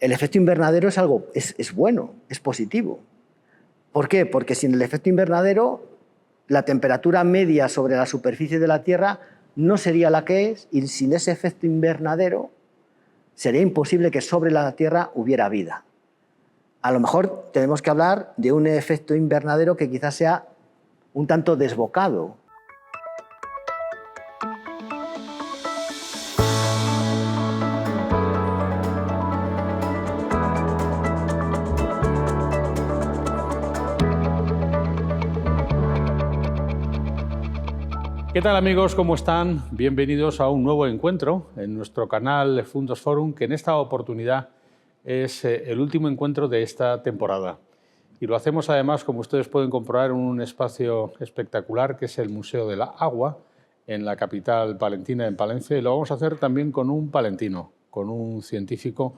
el efecto invernadero es bueno, es positivo. ¿Por qué? Porque sin el efecto invernadero la temperatura media sobre la superficie de la Tierra no sería la que es, y sin ese efecto invernadero sería imposible que sobre la Tierra hubiera vida. A lo mejor tenemos que hablar de un efecto invernadero que quizás sea un tanto desbocado. ¿Qué tal, amigos? ¿Cómo están? Bienvenidos a un nuevo encuentro en nuestro canal Fundos Forum, que en esta oportunidad es el último encuentro de esta temporada. Y lo hacemos además, como ustedes pueden comprobar, en un espacio espectacular que es el Museo de la Agua, en la capital palentina, en Palencia. Y lo vamos a hacer también con un palentino, con un científico,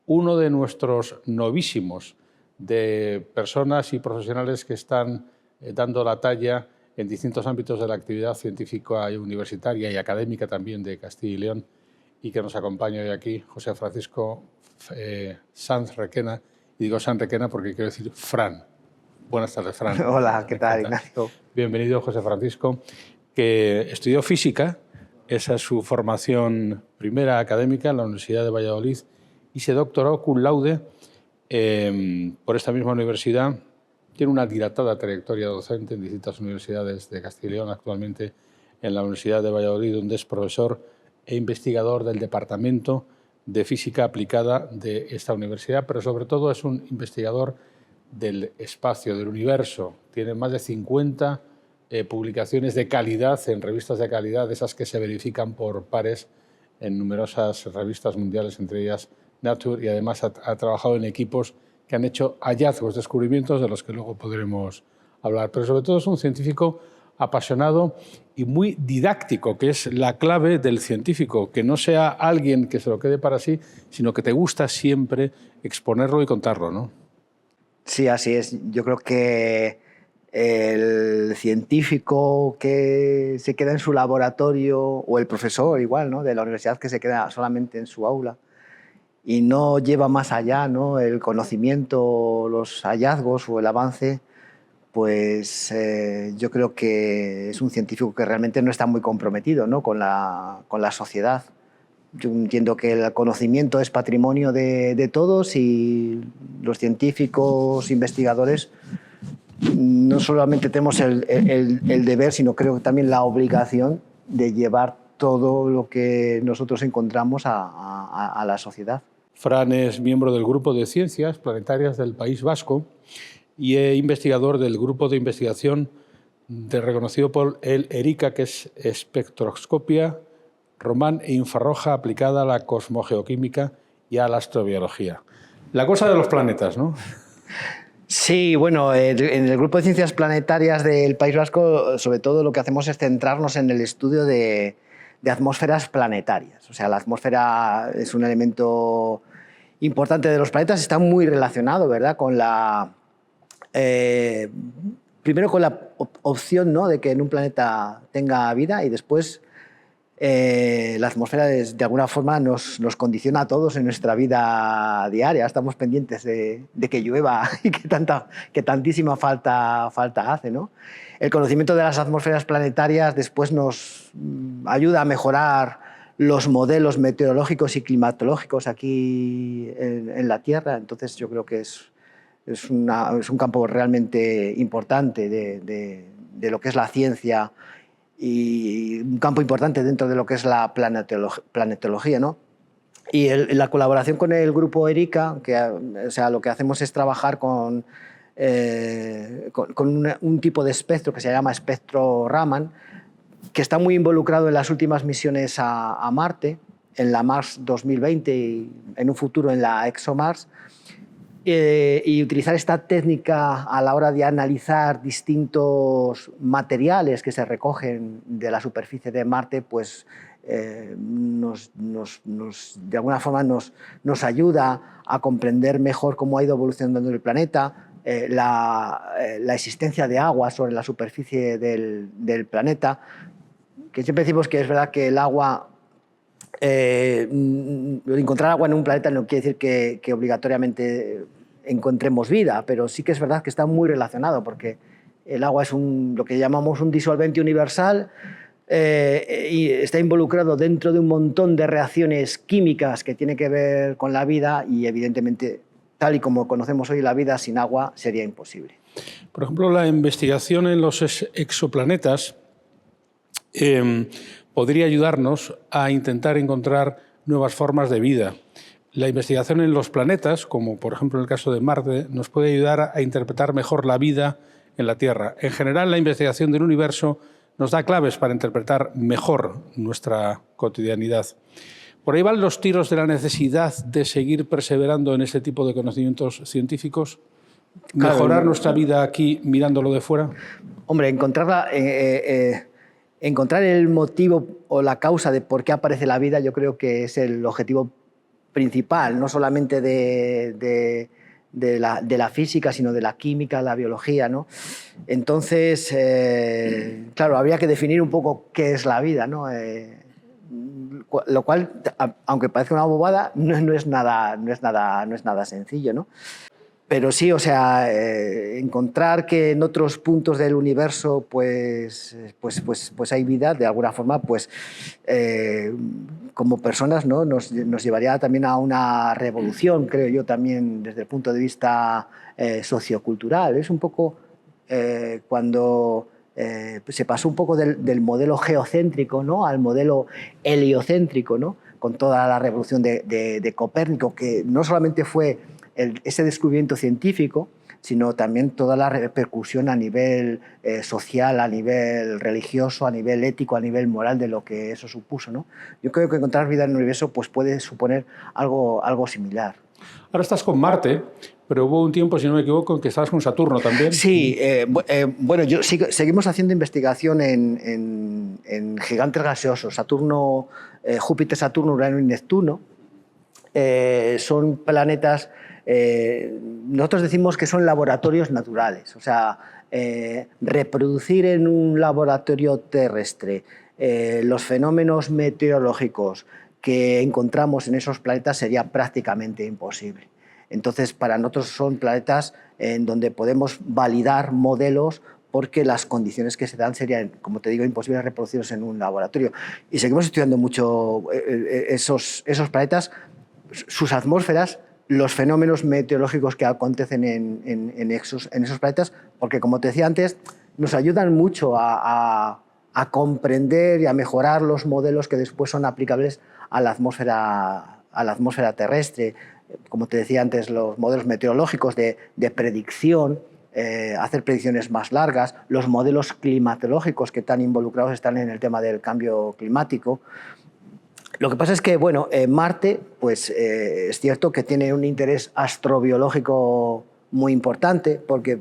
uno de nuestros novísimos de personas y profesionales que están dando la talla en distintos ámbitos de la actividad científica y universitaria y académica también de Castilla y León, y que nos acompaña hoy aquí José Francisco Sanz Requena. Y digo Sanz Requena porque quiero decir Fran. Buenas tardes, Fran. Hola, ¿qué tal, Ignacio? Bienvenido, José Francisco, que estudió física, esa es su formación primera académica en la Universidad de Valladolid, y se doctoró cum laude por esta misma universidad. Tiene una dilatada trayectoria docente en distintas universidades de Castilla y León, actualmente en la Universidad de Valladolid, donde es profesor e investigador del Departamento de Física Aplicada de esta universidad, pero sobre todo es un investigador del espacio, del universo. Tiene más de 50 publicaciones de calidad en revistas de calidad, esas que se verifican por pares en numerosas revistas mundiales, entre ellas Nature, y además ha trabajado en equipos que han hecho hallazgos, descubrimientos de los que luego podremos hablar. Pero sobre todo es un científico apasionado y muy didáctico, que es la clave del científico, que no sea alguien que se lo quede para sí, sino que te gusta siempre exponerlo y contarlo, ¿no? Sí, así es. Yo creo que el científico que se queda en su laboratorio, o el profesor igual, ¿no?, de la universidad, que se queda solamente en su aula y no lleva más allá, ¿no?, el conocimiento, los hallazgos o el avance, pues yo creo que es un científico que realmente no está muy comprometido, ¿no?, con la sociedad. Yo entiendo que el conocimiento es patrimonio de todos, y los científicos, investigadores, no solamente tenemos el deber, sino creo que también la obligación de llevar todo lo que nosotros encontramos a la sociedad. Fran es miembro del Grupo de Ciencias Planetarias del País Vasco y es investigador del Grupo de Investigación reconocido por el ERICA, que es espectroscopia, Román e infrarroja aplicada a la cosmogeoquímica y a la astrobiología. La cosa de los planetas, ¿no? Sí, bueno, en el Grupo de Ciencias Planetarias del País Vasco, sobre todo lo que hacemos es centrarnos en el estudio de atmósferas planetarias. O sea, la atmósfera es un elemento importante de los planetas, está muy relacionado, ¿verdad?, con primero con la opción, ¿no?, de que en un planeta tenga vida, y después la atmósfera de alguna forma nos condiciona a todos en nuestra vida diaria. Estamos pendientes de que llueva y que tantísima falta hace, ¿no? El conocimiento de las atmósferas planetarias después nos ayuda a mejorar los modelos meteorológicos y climatológicos aquí en la Tierra. Entonces yo creo que es un campo realmente importante de lo que es la ciencia, y un campo importante dentro de lo que es la planetología, ¿no? Y la colaboración con el grupo ERICA, o sea, lo que hacemos es trabajar con un tipo de espectro que se llama espectro Raman, que está muy involucrado en las últimas misiones a Marte, en la Mars 2020 y en un futuro en la ExoMars. Y utilizar esta técnica a la hora de analizar distintos materiales que se recogen de la superficie de Marte, pues de alguna forma nos ayuda a comprender mejor cómo ha ido evolucionando el planeta, la existencia de agua sobre la superficie del planeta, que siempre decimos que es verdad que el agua encontrar agua en un planeta no quiere decir que obligatoriamente encontremos vida, pero sí que es verdad que está muy relacionado, porque el agua es lo que llamamos un disolvente universal, y está involucrado dentro de un montón de reacciones químicas que tienen que ver con la vida, y evidentemente, tal y como conocemos hoy la vida, sin agua sería imposible. Por ejemplo, la investigación en los exoplanetas podría ayudarnos a intentar encontrar nuevas formas de vida. La investigación en los planetas, como por ejemplo en el caso de Marte, nos puede ayudar a interpretar mejor la vida en la Tierra. En general, la investigación del universo nos da claves para interpretar mejor nuestra cotidianidad. Por ahí van los tiros de la necesidad de seguir perseverando en este tipo de conocimientos científicos, mejorar Claro, nuestra vida aquí mirándolo de fuera. Hombre, encontrar el motivo o la causa de por qué aparece la vida, yo creo que es el objetivo principal, no solamente de la física, sino de la química, la biología, ¿no? Entonces, claro, habría que definir un poco qué es la vida, ¿no? Lo cual, aunque parezca una bobada, no es nada sencillo, ¿no? Pero sí, o sea, encontrar que en otros puntos del universo pues hay vida, de alguna forma, pues como personas, ¿no? nos llevaría también a una revolución, creo yo, también desde el punto de vista sociocultural. Es un poco cuando se pasó un poco del modelo geocéntrico, ¿no?, al modelo heliocéntrico, ¿no?, con toda la revolución de Copérnico, que no solamente fue ese descubrimiento científico, sino también toda la repercusión a nivel social, a nivel religioso, a nivel ético, a nivel moral de lo que eso supuso, ¿no? Yo creo que encontrar vida en el universo pues, puede suponer algo similar. Ahora estás con Marte, pero hubo un tiempo, si no me equivoco, en que estabas con Saturno también. Sí, bueno, seguimos haciendo investigación en gigantes gaseosos, Saturno, Júpiter, Saturno, Urano y Neptuno. Son planetas, nosotros decimos que son laboratorios naturales, o sea, reproducir en un laboratorio terrestre los fenómenos meteorológicos que encontramos en esos planetas sería prácticamente imposible. Entonces, para nosotros son planetas en donde podemos validar modelos porque las condiciones que se dan serían, como te digo, imposibles reproducirlos en un laboratorio. Y seguimos estudiando mucho esos planetas, sus atmósferas, los fenómenos meteorológicos que acontecen en esos planetas, porque, como te decía antes, nos ayudan mucho a comprender y a mejorar los modelos que después son aplicables a la atmósfera terrestre. Como te decía antes, los modelos meteorológicos de predicción, hacer predicciones más largas, los modelos climatológicos que tan involucrados están en el tema del cambio climático. Lo que pasa es que, bueno, Marte, pues es cierto que tiene un interés astrobiológico muy importante, porque,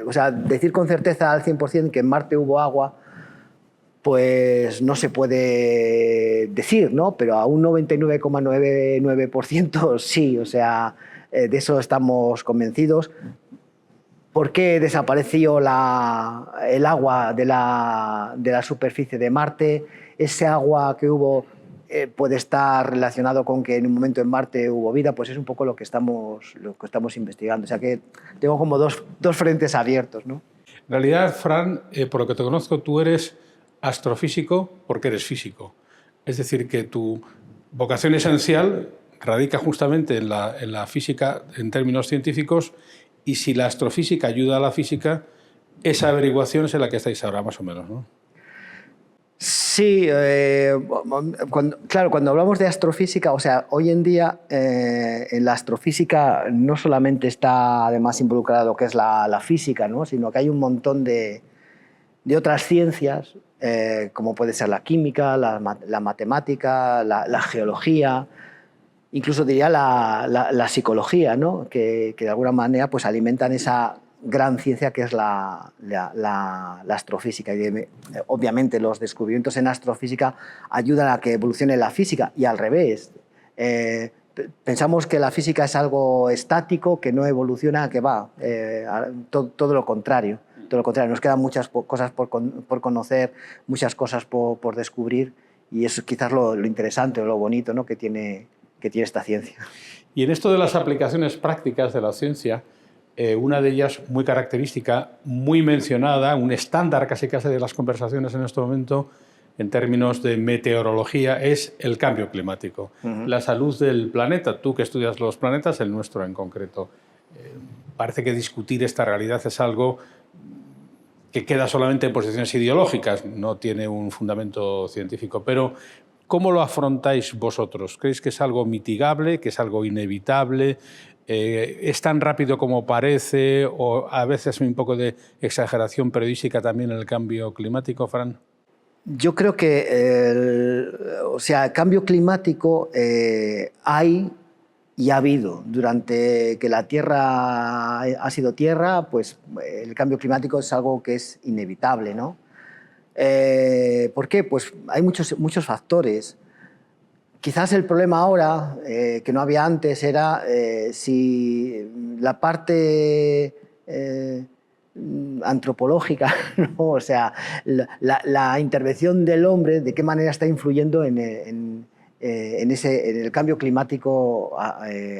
o sea, decir con certeza al 100% que en Marte hubo agua, pues no se puede decir, ¿no? Pero a un 99,99% sí, o sea, de eso estamos convencidos. ¿Por qué desapareció el agua de la superficie de Marte? Ese agua que hubo puede estar relacionado con que en un momento en Marte hubo vida, pues es un poco lo que estamos investigando. O sea que tengo como dos frentes abiertos, ¿no? En realidad, Fran, por lo que te conozco, tú eres astrofísico porque eres físico. Es decir, que tu vocación esencial radica justamente en la física en términos científicos, y si la astrofísica ayuda a la física, esa averiguación es en la que estáis ahora, más o menos, ¿no? Sí, cuando hablamos de astrofísica, o sea, hoy en día en la astrofísica no solamente está además involucrada lo que es la física, ¿no?, sino que hay un montón de otras ciencias, como puede ser la química, la matemática, la geología, incluso diría la psicología, ¿no?, que de alguna manera pues, alimentan esa gran ciencia que es la astrofísica. Y obviamente los descubrimientos en astrofísica ayudan a que evolucione la física, y al revés. Pensamos que la física es algo estático, que no evoluciona, que va, todo lo contrario. Todo lo contrario, nos quedan muchas cosas por conocer, muchas cosas por descubrir, Y eso es quizás lo interesante o lo bonito, ¿no?, que tiene esta ciencia. Y en esto de las aplicaciones prácticas de la ciencia, una de ellas muy característica, muy mencionada, un estándar casi de las conversaciones en este momento, en términos de meteorología, es el cambio climático. La salud del planeta, tú que estudias los planetas, el nuestro en concreto. Parece que discutir esta realidad es algo que queda solamente en posiciones ideológicas, no tiene un fundamento científico. Pero, ¿cómo lo afrontáis vosotros? ¿Creéis que es algo mitigable, que es algo inevitable? ¿Es tan rápido como parece? ¿O a veces hay un poco de exageración periodística también en el cambio climático, Fran? Yo creo que, cambio climático hay y ha habido. Durante que la Tierra ha sido Tierra, pues el cambio climático es algo que es inevitable, ¿no? ¿Por qué? Pues hay muchos factores. Quizás el problema ahora, que no había antes, era si la parte antropológica, ¿no? O sea, la intervención del hombre, de qué manera está influyendo en el cambio climático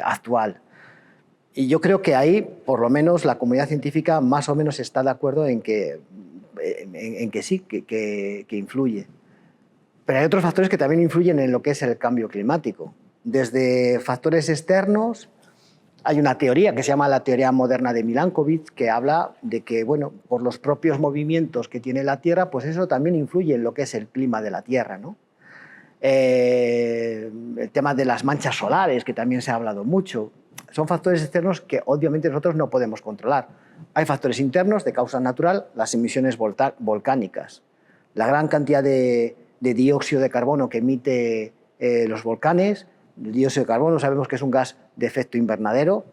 actual. Y yo creo que ahí, por lo menos, la comunidad científica más o menos está de acuerdo en que sí, que influye. Pero hay otros factores que también influyen en lo que es el cambio climático. Desde factores externos, hay una teoría que se llama la teoría moderna de Milankovitch, que habla de que, bueno, por los propios movimientos que tiene la Tierra, pues eso también influye en lo que es el clima de la Tierra, ¿no? El tema de las manchas solares, que también se ha hablado mucho, son factores externos que obviamente nosotros no podemos controlar. Hay factores internos de causa natural, las emisiones volcánicas, la gran cantidad de dióxido de carbono que emite los volcanes. El dióxido de carbono sabemos que es un gas de efecto invernadero,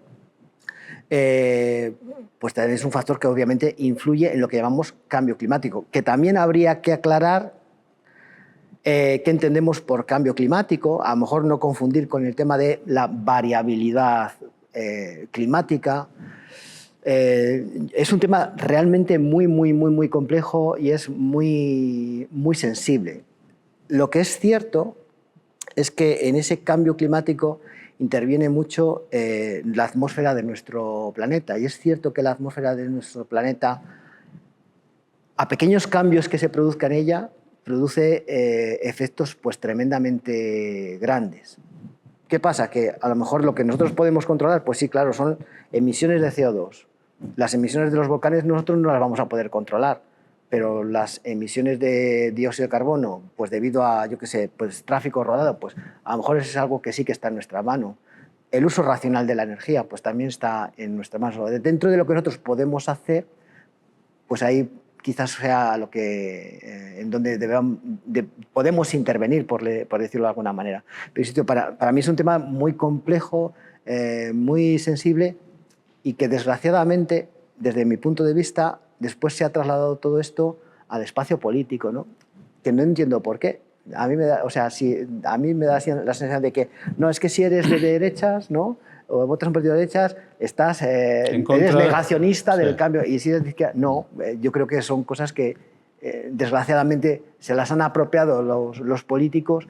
pues también es un factor que obviamente influye en lo que llamamos cambio climático, que también habría que aclarar qué entendemos por cambio climático, a lo mejor no confundir con el tema de la variabilidad climática. Es un tema realmente muy complejo y es muy sensible. Lo que es cierto es que en ese cambio climático interviene mucho la atmósfera de nuestro planeta. Y es cierto que la atmósfera de nuestro planeta, a pequeños cambios que se produzcan en ella, produce efectos pues tremendamente grandes. ¿Qué pasa? Que a lo mejor lo que nosotros podemos controlar, pues sí, claro, son emisiones de CO2. Las emisiones de los volcanes nosotros no las vamos a poder controlar, pero las emisiones de dióxido de carbono, pues debido a, yo qué sé, pues tráfico rodado, pues a lo mejor eso es algo que sí que está en nuestra mano. El uso racional de la energía, pues también está en nuestra mano. Dentro de lo que nosotros podemos hacer, pues ahí quizás sea lo que, en donde podemos intervenir, por decirlo de alguna manera. Pero para mí es un tema muy complejo, muy sensible y que desgraciadamente, desde mi punto de vista, después se ha trasladado todo esto al espacio político, ¿no? Que no entiendo por qué. A mí me da, a mí me da la sensación de que no, es que si eres de derechas, ¿no?, o votas un partido de derechas, eres negacionista del cambio. Y si eres de izquierda, no. Yo creo que son cosas que, desgraciadamente, se las han apropiado los políticos.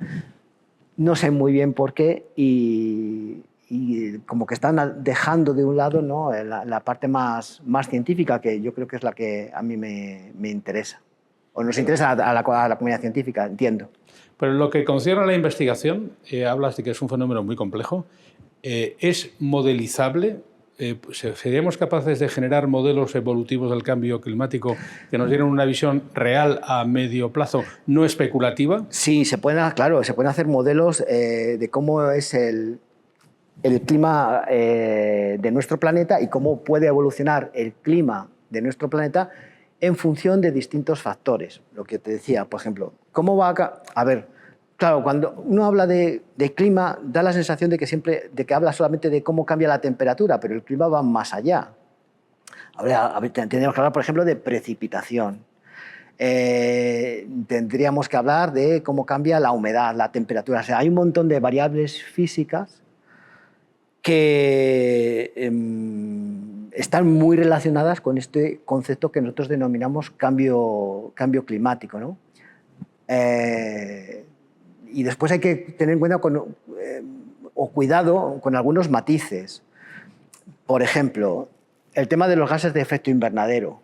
No sé muy bien por qué y como que están dejando de un lado, ¿no?, la parte más científica, que yo creo que es la que a mí me interesa. O nos interesa a la comunidad científica, entiendo. Pero en lo que concierne a la investigación, hablas de que es un fenómeno muy complejo. ¿Es modelizable? ¿Seríamos capaces de generar modelos evolutivos del cambio climático que nos dieran una visión real a medio plazo, no especulativa? Sí, claro, se pueden hacer modelos de cómo es el clima de nuestro planeta y cómo puede evolucionar el clima de nuestro planeta en función de distintos factores. Lo que te decía, por ejemplo, ¿cómo va a ver? Claro, cuando uno habla de clima, da la sensación de que habla solamente de cómo cambia la temperatura, pero el clima va más allá. Tendríamos que hablar, por ejemplo, de precipitación. Tendríamos que hablar de cómo cambia la humedad, la temperatura. O sea, hay un montón de variables físicas que están muy relacionadas con este concepto que nosotros denominamos cambio climático, ¿no? y después hay que tener en cuenta o cuidado con algunos matices. Por ejemplo, el tema de los gases de efecto invernadero.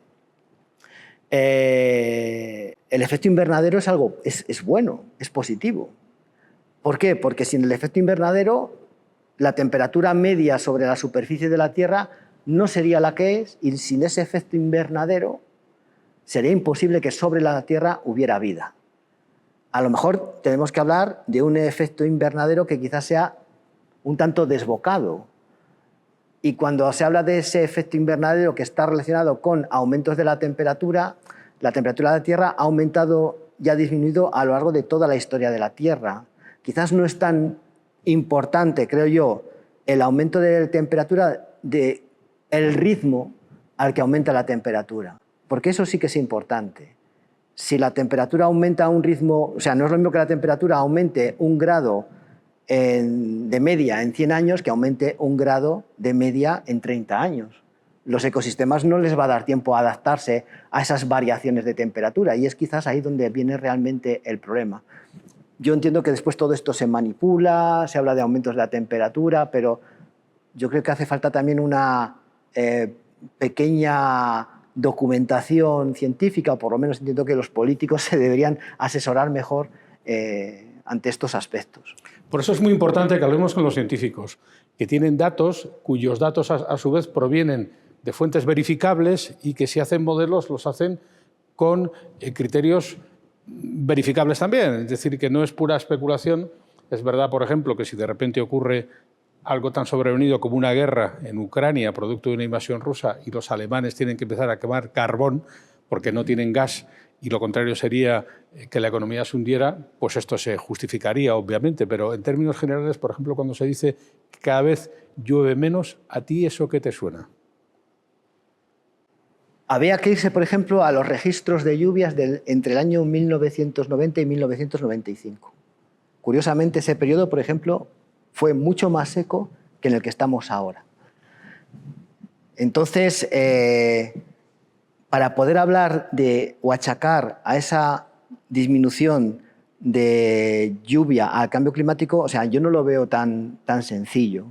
El efecto invernadero es bueno, es positivo. ¿Por qué? Porque sin el efecto invernadero la temperatura media sobre la superficie de la Tierra no sería la que es, y sin ese efecto invernadero sería imposible que sobre la Tierra hubiera vida. A lo mejor tenemos que hablar de un efecto invernadero que quizás sea un tanto desbocado. Y cuando se habla de ese efecto invernadero que está relacionado con aumentos de la temperatura de la Tierra ha aumentado y ha disminuido a lo largo de toda la historia de la Tierra. Quizás no es tan importante, creo yo, el aumento de la temperatura del ritmo al que aumenta la temperatura, porque eso sí que es importante. Si la temperatura aumenta a un ritmo, o sea, no es lo mismo que la temperatura aumente 1 grado de media en 100 años que aumente 1 grado de media en 30 años. Los ecosistemas no les va a dar tiempo a adaptarse a esas variaciones de temperatura y es quizás ahí donde viene realmente el problema. Yo entiendo que después todo esto se manipula, se habla de aumentos de la temperatura, pero yo creo que hace falta también una pequeña documentación científica, o por lo menos entiendo que los políticos se deberían asesorar mejor ante estos aspectos. Por eso es muy importante que hablemos con los científicos, que tienen datos cuyos datos a su vez provienen de fuentes verificables y que si hacen modelos los hacen con criterios verificables también. Es decir, que no es pura especulación. Es verdad, por ejemplo, que si de repente ocurre algo tan sobrevenido como una guerra en Ucrania, producto de una invasión rusa, y los alemanes tienen que empezar a quemar carbón porque no tienen gas, y lo contrario sería que la economía se hundiera, pues esto se justificaría, obviamente. Pero en términos generales, por ejemplo, cuando se dice que cada vez llueve menos, ¿a ti eso qué te suena? Había que irse, por ejemplo, a los registros de lluvias entre el año 1990 y 1995. Curiosamente, ese periodo, por ejemplo, fue mucho más seco que en el que estamos ahora. Entonces, para poder hablar o achacar a esa disminución de lluvia al cambio climático, o sea, yo no lo veo tan sencillo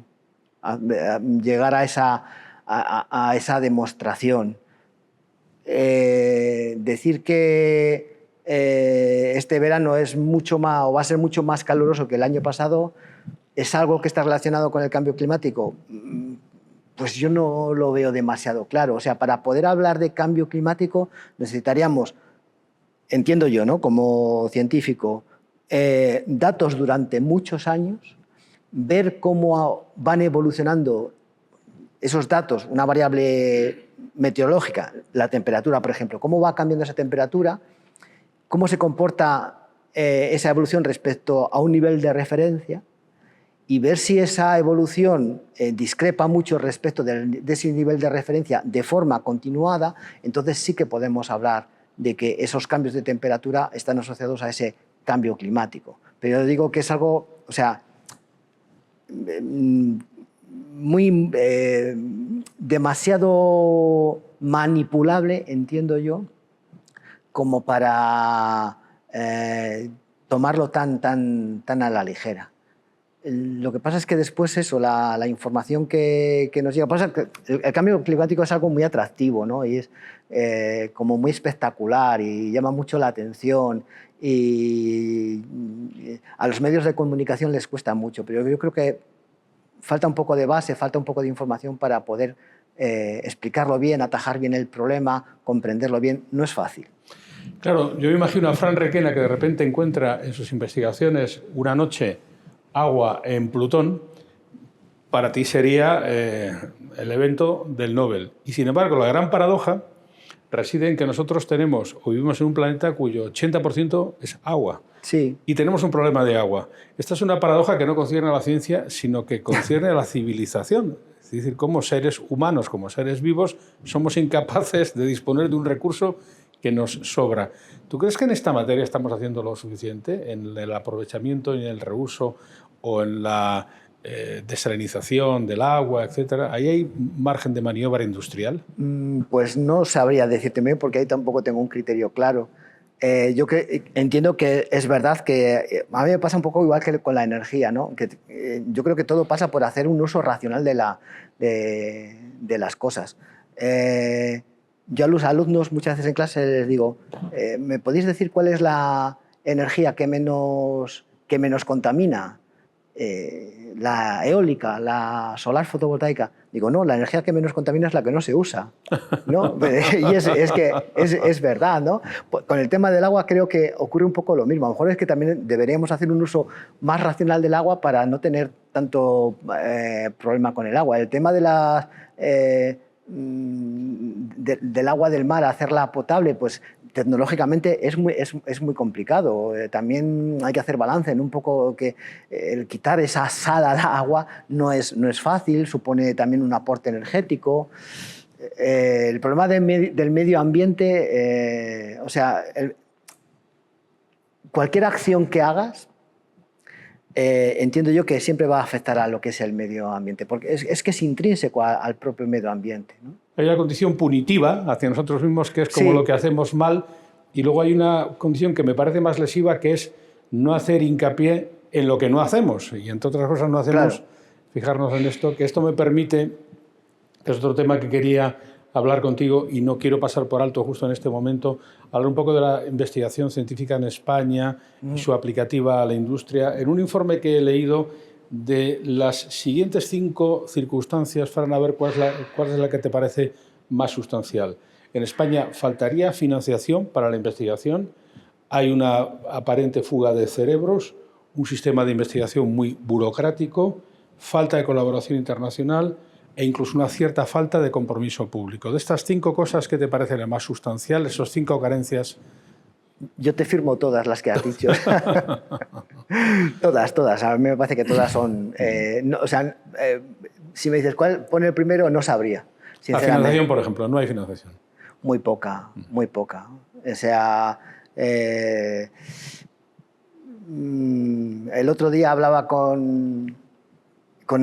llegar a esa demostración. Decir que este verano es mucho más o va a ser mucho más caluroso que el año pasado es algo que está relacionado con el cambio climático. Pues yo no lo veo demasiado claro. O sea, para poder hablar de cambio climático necesitaríamos, entiendo yo, ¿no?, como científico, datos durante muchos años, ver cómo van evolucionando esos datos, una variable meteorológica, la temperatura, por ejemplo, cómo va cambiando esa temperatura, cómo se comporta esa evolución respecto a un nivel de referencia, y ver si esa evolución discrepa mucho respecto de ese nivel de referencia de forma continuada. Entonces sí que podemos hablar de que esos cambios de temperatura están asociados a ese cambio climático. Pero yo digo que es algo, o sea, muy demasiado manipulable, entiendo yo, como para tomarlo tan a la ligera. Lo que pasa es que después eso, la información que nos llega, pasa que el cambio climático es algo muy atractivo, ¿no? Y es como muy espectacular y llama mucho la atención, y a los medios de comunicación les cuesta mucho, pero yo creo que falta un poco de base, falta un poco de información para poder explicarlo bien, atajar bien el problema, comprenderlo bien. No es fácil. Claro, yo me imagino a Fran Requena que de repente encuentra en sus investigaciones una noche agua en Plutón. Para ti sería el evento del Nobel. Y sin embargo, la gran paradoja reside en que nosotros tenemos o vivimos en un planeta cuyo 80% es agua. Sí. Y tenemos un problema de agua. Esta es una paradoja que no concierne a la ciencia, sino que concierne a la civilización. Es decir, como seres humanos, como seres vivos, somos incapaces de disponer de un recurso que nos sobra. ¿Tú crees que en esta materia estamos haciendo lo suficiente en el aprovechamiento y en el reuso o en la desalinización del agua, etcétera? ¿Ahí hay margen de maniobra industrial? Pues no sabría decirte bien, porque ahí tampoco tengo un criterio claro. Yo entiendo que es verdad que a mí me pasa un poco igual que con la energía, ¿no? Que, yo creo que todo pasa por hacer un uso racional de las cosas. Yo a los alumnos muchas veces en clase les digo, ¿me podéis decir cuál es la energía que menos contamina? La eólica, la solar fotovoltaica. Digo, no, la energía que menos contamina es la que no se usa, ¿no? Y es que es verdad, ¿no? Con el tema del agua creo que ocurre un poco lo mismo. A lo mejor es que también deberíamos hacer un uso más racional del agua para no tener tanto problema con el agua. El tema de las... del agua del mar, hacerla potable, pues tecnológicamente es muy complicado. También hay que hacer balance en un poco que el quitar esa sal al agua no es fácil, supone también un aporte energético. El problema del medio ambiente, o sea, cualquier acción que hagas, entiendo yo que siempre va a afectar a lo que es el medio ambiente, porque es que es intrínseco al propio medio ambiente, ¿no? Hay una condición punitiva hacia nosotros mismos, que es como lo que hacemos mal, y luego hay una condición que me parece más lesiva, que es no hacer hincapié en lo que no hacemos. Y entre otras cosas no hacemos, fijarnos en esto, que esto me permite, que es otro tema que quería hablar contigo y no quiero pasar por alto justo en este momento, hablar un poco de la investigación científica en España y su aplicativa a la industria. En un informe que he leído, de las siguientes 5 circunstancias, Fran, a ver cuál es la que te parece más sustancial. En España faltaría financiación para la investigación, hay una aparente fuga de cerebros, un sistema de investigación muy burocrático, falta de colaboración internacional e incluso una cierta falta de compromiso público. De estas 5 cosas, ¿qué te parece la más sustancial? Esos 5 carencias. Yo te firmo todas las que has dicho. Todas. A mí me parece que todas son... si me dices cuál pone el primero, no sabría. La financiación, por ejemplo, no hay financiación. Muy poca. O sea... el otro día hablaba con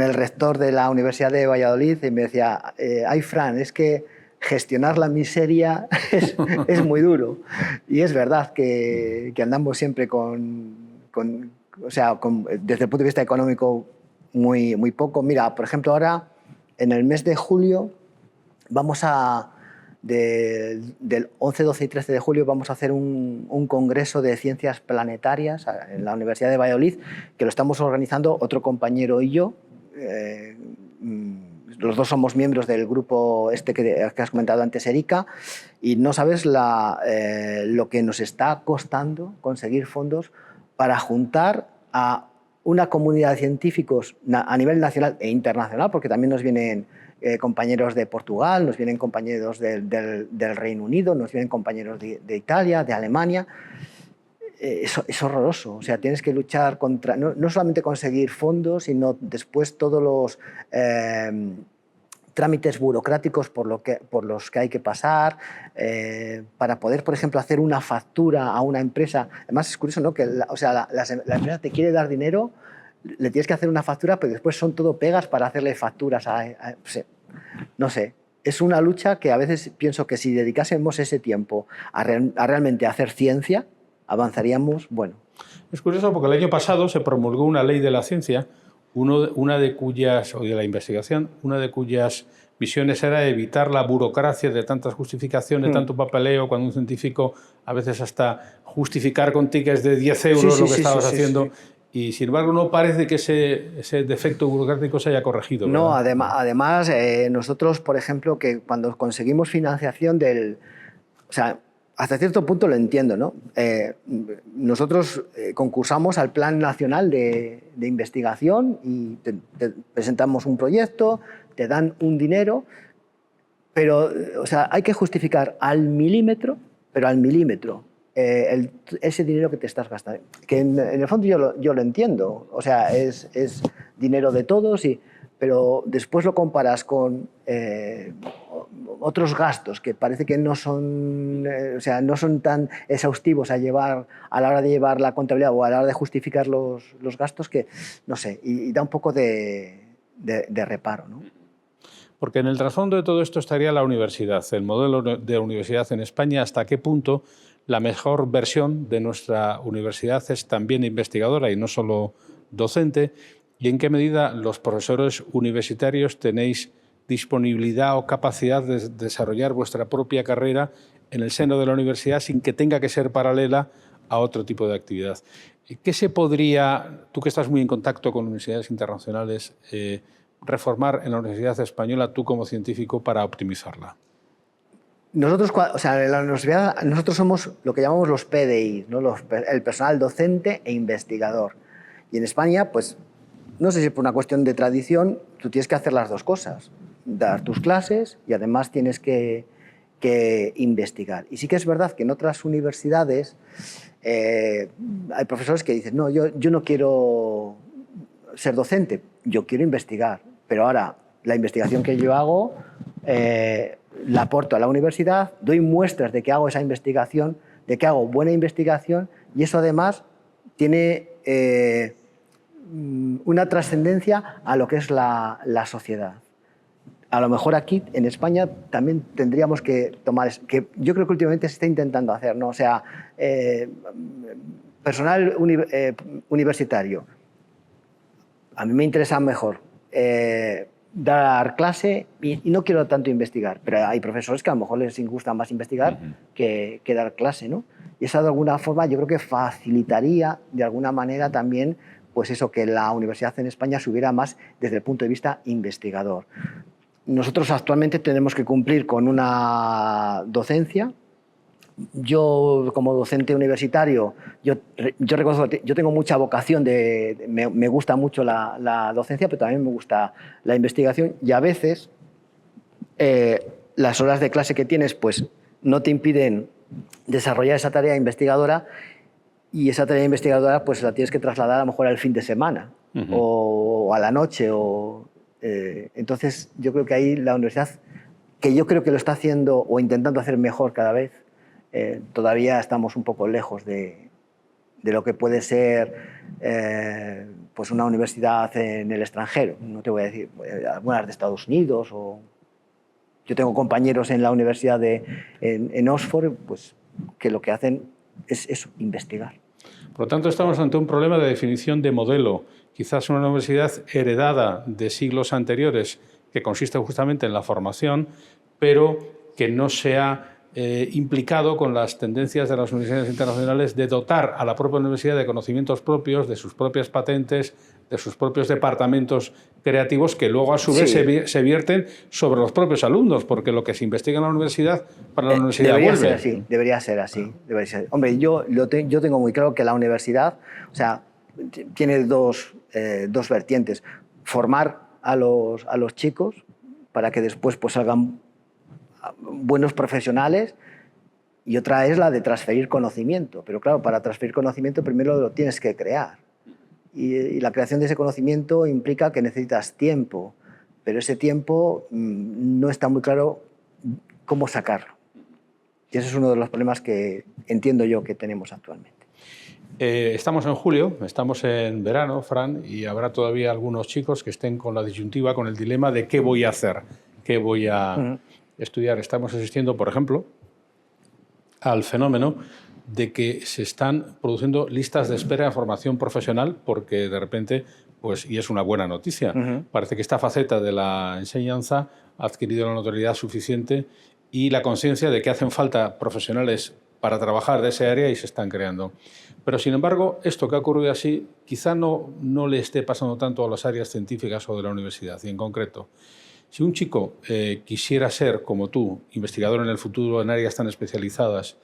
el rector de la Universidad de Valladolid y me decía, ay, Fran, es que gestionar la miseria es muy duro. Y es verdad que andamos siempre desde el punto de vista económico muy poco. Mira, por ejemplo, ahora en el mes de julio del 11, 12 y 13 de julio vamos a hacer un congreso de ciencias planetarias en la Universidad de Valladolid, que lo estamos organizando otro compañero y yo. Los dos somos miembros del grupo que has comentado antes, ERICA, y no sabes lo que nos está costando conseguir fondos para juntar a una comunidad de científicos a nivel nacional e internacional, porque también nos vienen compañeros de Portugal, nos vienen compañeros del Reino Unido, nos vienen compañeros de Italia, de Alemania. Es horroroso. O sea, tienes que luchar contra, no solamente conseguir fondos, sino después todos los trámites burocráticos por los que hay que pasar para poder, por ejemplo, hacer una factura a una empresa. Además, es curioso, ¿no? Que la empresa te quiere dar dinero, le tienes que hacer una factura, pero después son todo pegas para hacerle facturas no sé. Es una lucha que a veces pienso que si dedicásemos ese tiempo a realmente hacer ciencia, avanzaríamos, bueno. Es curioso porque el año pasado se promulgó una ley de la ciencia, una de la investigación, una de cuyas visiones era evitar la burocracia de tantas justificaciones, tanto papeleo, cuando un científico a veces hasta justificar con tickets de 10 euros lo que estabas haciendo. Y sin embargo no parece que ese defecto burocrático se haya corregido, ¿verdad? No, además nosotros, por ejemplo, que cuando conseguimos financiación o sea, hasta cierto punto lo entiendo, ¿no? Nosotros concursamos al Plan Nacional de Investigación y te presentamos un proyecto, te dan un dinero, pero o sea, hay que justificar al milímetro, pero al milímetro, ese dinero que te estás gastando. Que en el fondo yo lo entiendo, o sea, es dinero de todos, pero después lo comparas con otros gastos que parece que no son, no son tan exhaustivos a la hora de llevar la contabilidad o a la hora de justificar los gastos, que no sé, y da un poco de reparo, ¿no? Porque en el trasfondo de todo esto estaría la universidad, el modelo de la universidad en España, hasta qué punto la mejor versión de nuestra universidad es también investigadora y no solo docente, y en qué medida los profesores universitarios tenéis disponibilidad o capacidad de desarrollar vuestra propia carrera en el seno de la universidad sin que tenga que ser paralela a otro tipo de actividad. ¿Qué se podría, tú que estás muy en contacto con universidades internacionales, reformar en la Universidad Española, tú como científico, para optimizarla? Nosotros, o sea, en la universidad, nosotros somos lo que llamamos los PDI, ¿no? El personal docente e investigador. Y en España, pues, no sé si por una cuestión de tradición, tú tienes que hacer las dos cosas, dar tus clases y además tienes que investigar. Y sí que es verdad que en otras universidades hay profesores que dicen, no, yo no quiero ser docente, yo quiero investigar, pero ahora la investigación que yo hago la aporto a la universidad, doy muestras de que hago esa investigación, de que hago buena investigación, y eso además tiene una trascendencia a lo que es la sociedad. A lo mejor aquí, en España, también tendríamos que tomar, que yo creo que últimamente se está intentando hacer, ¿no? O sea, personal universitario. A mí me interesa mejor dar clase y no quiero tanto investigar, pero hay profesores que a lo mejor les gusta más investigar que dar clase, ¿no? Y eso de alguna forma yo creo que facilitaría de alguna manera también pues eso, que la universidad en España subiera más desde el punto de vista investigador. Nosotros actualmente tenemos que cumplir con una docencia. Yo, como docente universitario, yo reconozco que yo tengo mucha vocación, me gusta mucho la docencia, pero también me gusta la investigación, y a veces las horas de clase que tienes pues, no te impiden desarrollar esa tarea investigadora, y esa tarea investigadora pues, la tienes que trasladar a lo mejor al fin de semana o a la noche. Entonces, yo creo que ahí la universidad, que yo creo que lo está haciendo o intentando hacer mejor cada vez, todavía estamos un poco lejos de lo que puede ser pues una universidad en el extranjero. No te voy a decir, algunas de Estados Unidos. Yo tengo compañeros en la universidad en Oxford pues, que lo que hacen es eso, investigar. Por lo tanto, estamos ante un problema de definición de modelo. Quizás una universidad heredada de siglos anteriores, que consiste justamente en la formación, pero que no se ha implicado con las tendencias de las universidades internacionales de dotar a la propia universidad de conocimientos propios, de sus propias patentes, de sus propios departamentos creativos, que luego a su vez se vierten sobre los propios alumnos, porque lo que se investiga en la universidad, para la universidad debería vuelve. Ser así, debería ser así. Debería ser. Hombre, yo tengo muy claro que la universidad, o sea, tiene dos vertientes. Formar a los chicos para que después pues, salgan buenos profesionales, y otra es la de transferir conocimiento. Pero claro, para transferir conocimiento primero lo tienes que crear. Y la creación de ese conocimiento implica que necesitas tiempo, pero ese tiempo no está muy claro cómo sacarlo. Y ese es uno de los problemas que entiendo yo que tenemos actualmente. Estamos en julio, estamos en verano, Fran, y habrá todavía algunos chicos que estén con la disyuntiva, con el dilema de qué voy a hacer, qué voy a estudiar. Estamos asistiendo, por ejemplo, al fenómeno de que se están produciendo listas de espera en formación profesional, porque de repente, pues, y es una buena noticia, parece que esta faceta de la enseñanza ha adquirido la notoriedad suficiente y la conciencia de que hacen falta profesionales para trabajar de esa área, y se están creando. Pero, sin embargo, esto que ha ocurrido así quizá no le esté pasando tanto a las áreas científicas o de la universidad. Y en concreto, si un chico quisiera ser, como tú, investigador en el futuro en áreas tan especializadas,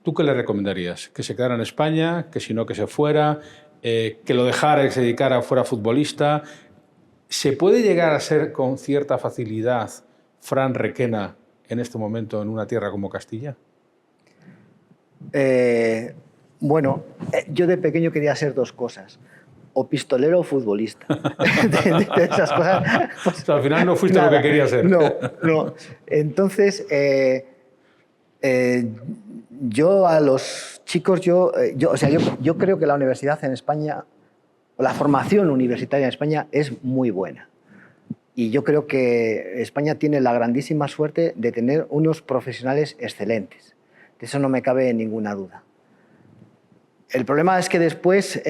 ¿tú qué le recomendarías? ¿Que se quedara en España? ¿Que si no, que se fuera? ¿Que lo dejara y que se dedicara, fuera futbolista? ¿Se puede llegar a ser con cierta facilidad Fran Requena en este momento en una tierra como Castilla? Bueno, yo de pequeño quería ser dos cosas: o pistolero o futbolista. de esas cosas. Pues, o sea, al final no fuiste nada, lo que querías ser. No. Entonces, yo a los chicos, yo creo que la universidad en España, la formación universitaria en España es muy buena. Y yo creo que España tiene la grandísima suerte de tener unos profesionales excelentes. De eso no me cabe ninguna duda. El problema es que después,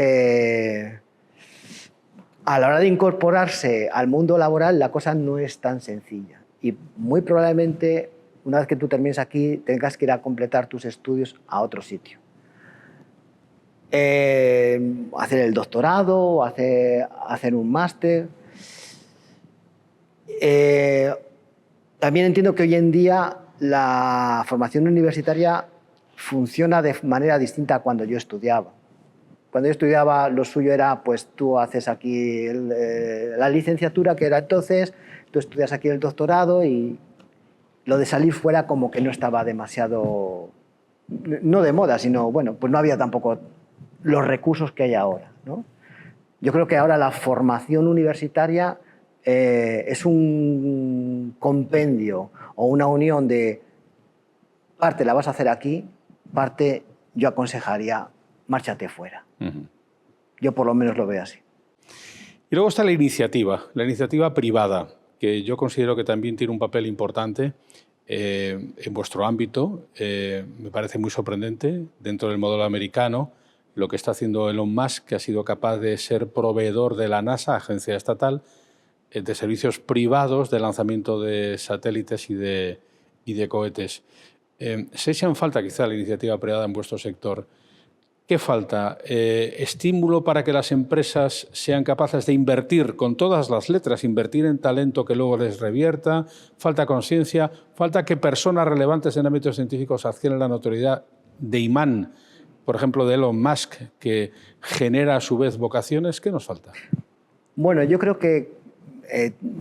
a la hora de incorporarse al mundo laboral, la cosa no es tan sencilla. Y muy probablemente, una vez que tú termines aquí, tengas que ir a completar tus estudios a otro sitio. Hacer el doctorado, hacer un máster. También entiendo que hoy en día la formación universitaria funciona de manera distinta a cuando yo estudiaba. Cuando yo estudiaba, lo suyo era, pues tú haces aquí la licenciatura, que era entonces, tú estudias aquí el doctorado y lo de salir fuera como que no estaba demasiado, no de moda, sino, bueno, pues no había tampoco los recursos que hay ahora, ¿no? Yo creo que ahora la formación universitaria es un compendio o una unión de parte la vas a hacer aquí, parte yo aconsejaría márchate fuera. Yo por lo menos lo veo así. Y luego está la iniciativa privada, que yo considero que también tiene un papel importante en vuestro ámbito. Me parece muy sorprendente dentro del modelo americano lo que está haciendo Elon Musk, que ha sido capaz de ser proveedor de la NASA, agencia estatal, de servicios privados de lanzamiento de satélites y de cohetes. ¿Se echa en falta quizá la iniciativa privada en vuestro sector? ¿Qué falta? ¿Estímulo para que las empresas sean capaces de invertir con todas las letras, invertir en talento que luego les revierta? ¿Falta conciencia? ¿Falta que personas relevantes en ámbitos científicos adquieran la notoriedad de imán, por ejemplo, de Elon Musk, que genera a su vez vocaciones? ¿Qué nos falta? Bueno, yo creo que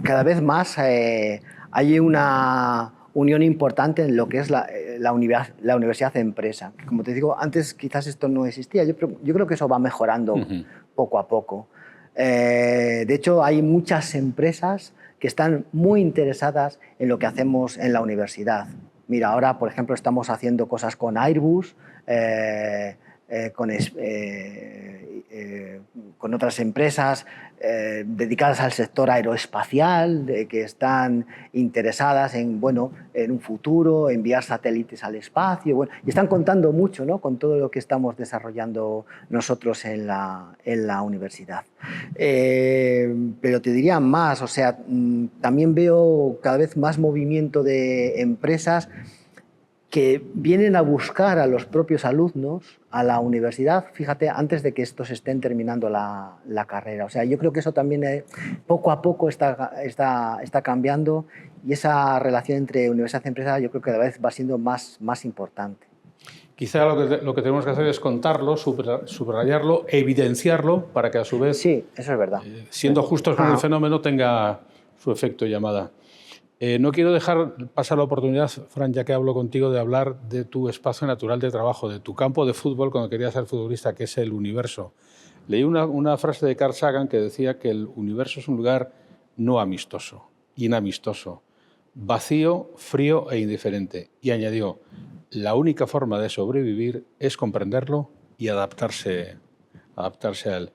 cada vez más hay una unión importante en lo que es la universidad-empresa. Como te digo, antes quizás esto no existía. Yo creo que eso va mejorando poco a poco. De hecho, hay muchas empresas que están muy interesadas en lo que hacemos en la universidad. Mira, ahora, por ejemplo, estamos haciendo cosas con Airbus, con otras empresas dedicadas al sector aeroespacial, que están interesadas en, bueno, en un futuro, enviar satélites al espacio, bueno, y están contando mucho, ¿no?, con todo lo que estamos desarrollando nosotros en la universidad. Pero te diría más, o sea, también veo cada vez más movimiento de empresas que vienen a buscar a los propios alumnos a la universidad, fíjate, antes de que estos estén terminando la carrera. O sea, yo creo que eso también poco a poco está cambiando, y esa relación entre universidad y empresa yo creo que cada vez va siendo más importante. Quizá lo que tenemos que hacer es contarlo, subrayarlo, evidenciarlo, para que a su vez, sí, eso es verdad, siendo justos con el fenómeno, tenga su efecto llamada. No quiero dejar pasar la oportunidad, Fran, ya que hablo contigo, de hablar de tu espacio natural de trabajo, de tu campo de fútbol cuando querías ser futbolista, que es el universo. Leí una frase de Carl Sagan que decía que el universo es un lugar no amistoso, inamistoso, vacío, frío e indiferente. Y añadió, la única forma de sobrevivir es comprenderlo y adaptarse a él.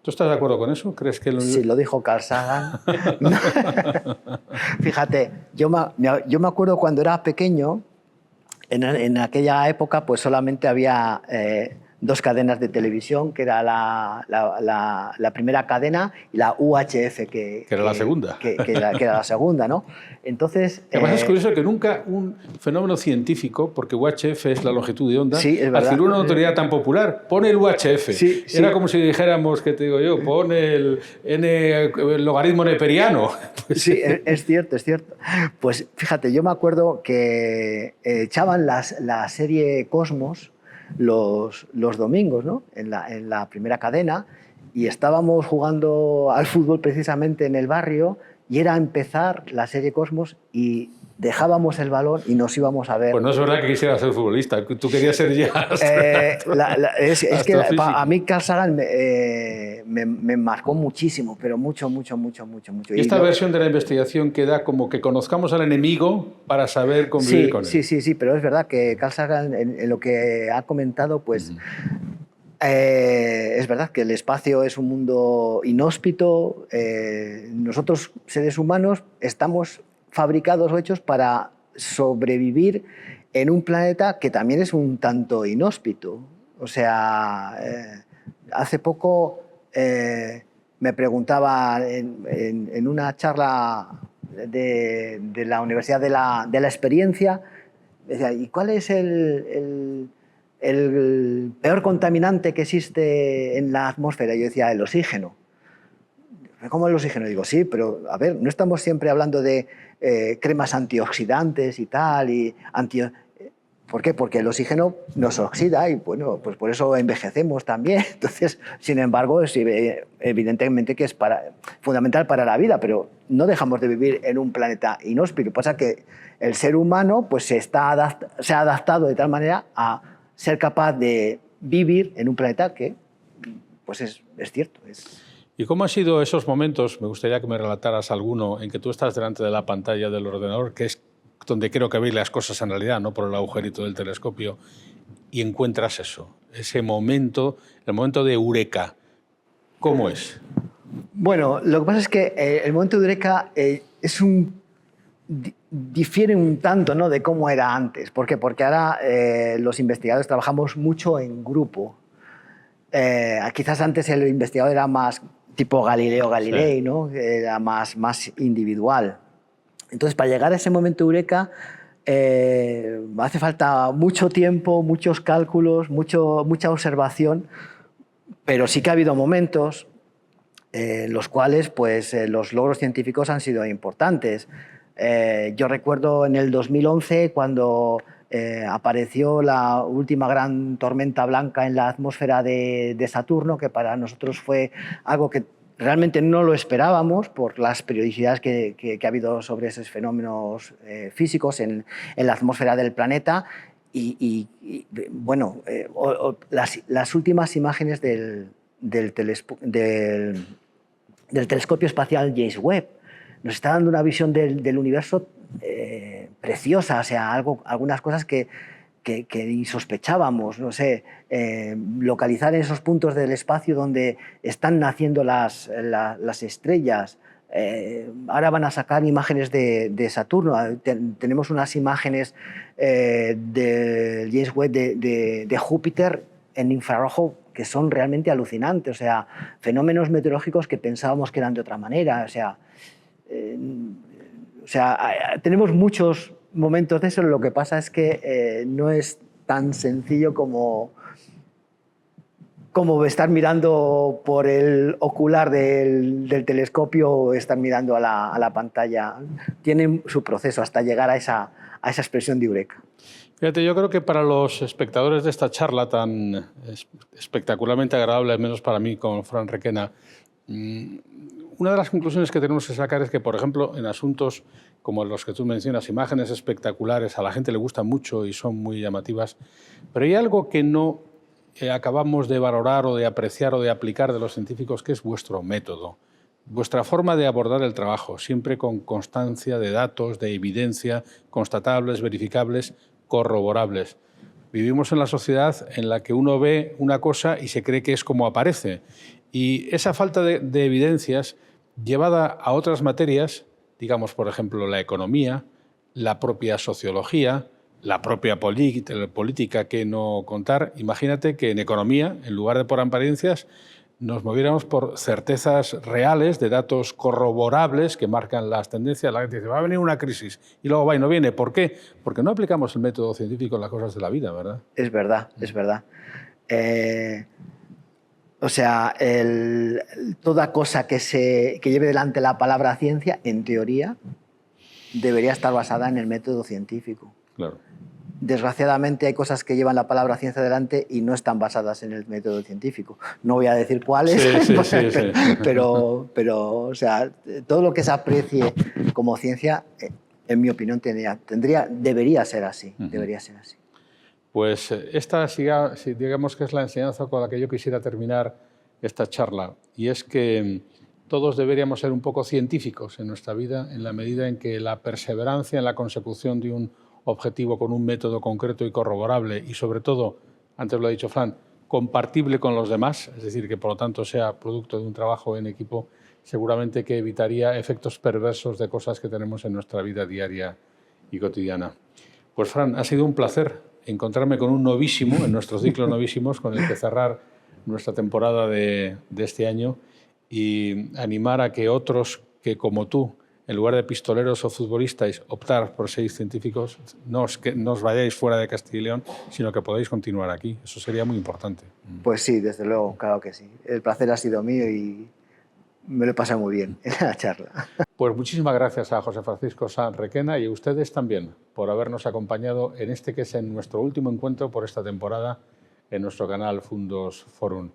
¿Tú estás de acuerdo con eso? ¿Crees que Sí, lo dijo Carl Sagan. Fíjate, yo me acuerdo cuando era pequeño, en aquella época pues solamente había dos cadenas de televisión, que era la primera cadena y la UHF, que era la segunda. Que era la segunda, ¿no? Entonces, además es curioso que nunca un fenómeno científico, porque UHF es la longitud de onda, sí, adquirió una notoriedad tan popular. Pone el UHF. Sí, era como si dijéramos, ¿qué te digo yo? Pone el logaritmo neperiano. Pues, sí, es cierto, es cierto. Pues fíjate, yo me acuerdo que echaban la serie Cosmos los domingos, ¿no?, en la primera cadena, y estábamos jugando al fútbol precisamente en el barrio, y era empezar la serie Cosmos y dejábamos el balón y nos íbamos a ver. Pues no es verdad que quisieras ser futbolista, tú querías ser ya. Es que a mí Carl Sagan me marcó muchísimo, pero mucho. Y esta versión de la investigación que da como que conozcamos al enemigo para saber convivir con él. Sí, pero es verdad que Carl Sagan, en lo que ha comentado, pues es verdad que el espacio es un mundo inhóspito. Nosotros, seres humanos, estamos fabricados o hechos para sobrevivir en un planeta que también es un tanto inhóspito. O sea, hace poco me preguntaba en una charla de la Universidad de la Experiencia, decía, ¿y cuál es el peor contaminante que existe en la atmósfera? Y yo decía, el oxígeno. ¿Cómo el oxígeno? Digo, sí, pero a ver, no estamos siempre hablando de cremas antioxidantes y tal, ¿por qué? Porque el oxígeno nos oxida y bueno, pues por eso envejecemos también. Entonces, sin embargo, es evidentemente que es fundamental para la vida, pero no dejamos de vivir en un planeta inhóspito. Pasa que el ser humano pues, se ha adaptado de tal manera a ser capaz de vivir en un planeta que pues es cierto. ¿Y cómo han sido esos momentos? Me gustaría que me relataras alguno en que tú estás delante de la pantalla del ordenador, que es donde creo que veis las cosas en realidad, no por el agujerito del telescopio, y encuentras eso, ese momento, el momento de eureka. ¿Cómo es? Bueno, lo que pasa es que el momento de eureka difiere un tanto, ¿no?, de cómo era antes. ¿Por qué? Porque ahora los investigadores trabajamos mucho en grupo. Quizás antes el investigador era más tipo Galileo Galilei, sí, ¿no? Era más individual. Entonces, para llegar a ese momento eureka hace falta mucho tiempo, muchos cálculos, mucha observación, pero sí que ha habido momentos en los cuales pues, los logros científicos han sido importantes. Yo recuerdo en el 2011 cuando apareció la última gran tormenta blanca en la atmósfera de Saturno, que para nosotros fue algo que realmente no lo esperábamos por las periodicidades que ha habido sobre esos fenómenos físicos en la atmósfera del planeta. Bueno, las últimas imágenes del telescopio espacial James Webb nos está dando una visión del universo preciosa, o sea, algunas cosas que ni sospechábamos, no sé, localizar en esos puntos del espacio donde están naciendo las estrellas. Ahora van a sacar imágenes de Saturno. Tenemos unas imágenes de James Webb de Júpiter en infrarrojo que son realmente alucinantes, o sea, fenómenos meteorológicos que pensábamos que eran de otra manera, o sea, tenemos muchos momentos de eso. Lo que pasa es que no es tan sencillo como estar mirando por el ocular del telescopio o estar mirando a la pantalla. Tiene su proceso hasta llegar a esa expresión de eureka. Fíjate, yo creo que para los espectadores de esta charla tan espectacularmente agradable, al menos para mí con Fran Requena, una de las conclusiones que tenemos que sacar es que, por ejemplo, en asuntos como los que tú mencionas, imágenes espectaculares, a la gente le gustan mucho y son muy llamativas, pero hay algo que no acabamos de valorar o de apreciar o de aplicar de los científicos, que es vuestro método, vuestra forma de abordar el trabajo, siempre con constancia de datos, de evidencia, constatables, verificables, corroborables. Vivimos en la sociedad en la que uno ve una cosa y se cree que es como aparece. Y esa falta de evidencias llevada a otras materias, digamos, por ejemplo, la economía, la propia sociología, la propia política, que no contar. Imagínate que en economía, en lugar de por apariencias, nos moviéramos por certezas reales, de datos corroborables que marcan las tendencias. La gente dice, va a venir una crisis, y luego va y no viene. ¿Por qué? Porque no aplicamos el método científico en las cosas de la vida, ¿verdad? Es verdad, es verdad. O sea, toda cosa que lleve delante la palabra ciencia, en teoría, debería estar basada en el método científico. Claro. Desgraciadamente hay cosas que llevan la palabra ciencia delante y no están basadas en el método científico. No voy a decir cuáles, sí. Pero, o sea, todo lo que se aprecie como ciencia, en mi opinión, debería ser así. Debería ser así. Pues esta, digamos que es la enseñanza con la que yo quisiera terminar esta charla, y es que todos deberíamos ser un poco científicos en nuestra vida, en la medida en que la perseverancia en la consecución de un objetivo con un método concreto y corroborable, y sobre todo, antes lo ha dicho Fran, compartible con los demás, es decir, que por lo tanto sea producto de un trabajo en equipo, seguramente que evitaría efectos perversos de cosas que tenemos en nuestra vida diaria y cotidiana. Pues Fran, ha sido un placer encontrarme con un novísimo en nuestro ciclo novísimos con el que cerrar nuestra temporada de este año y animar a que otros que como tú, en lugar de pistoleros o futbolistas, optar por ser científicos, no os vayáis fuera de Castilla y León, sino que podáis continuar aquí. Eso sería muy importante. Pues sí, desde luego, claro que sí. El placer ha sido mío y me lo he pasado muy bien en la charla. Pues muchísimas gracias a José Francisco Sanz Requena y a ustedes también por habernos acompañado en este que es nuestro último encuentro por esta temporada en nuestro canal Fundos Forum.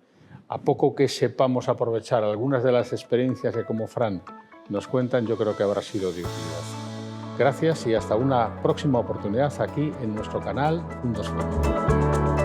A poco que sepamos aprovechar algunas de las experiencias que como Fran nos cuentan, yo creo que habrá sido de utilidad. Gracias y hasta una próxima oportunidad aquí en nuestro canal Fundos Forum.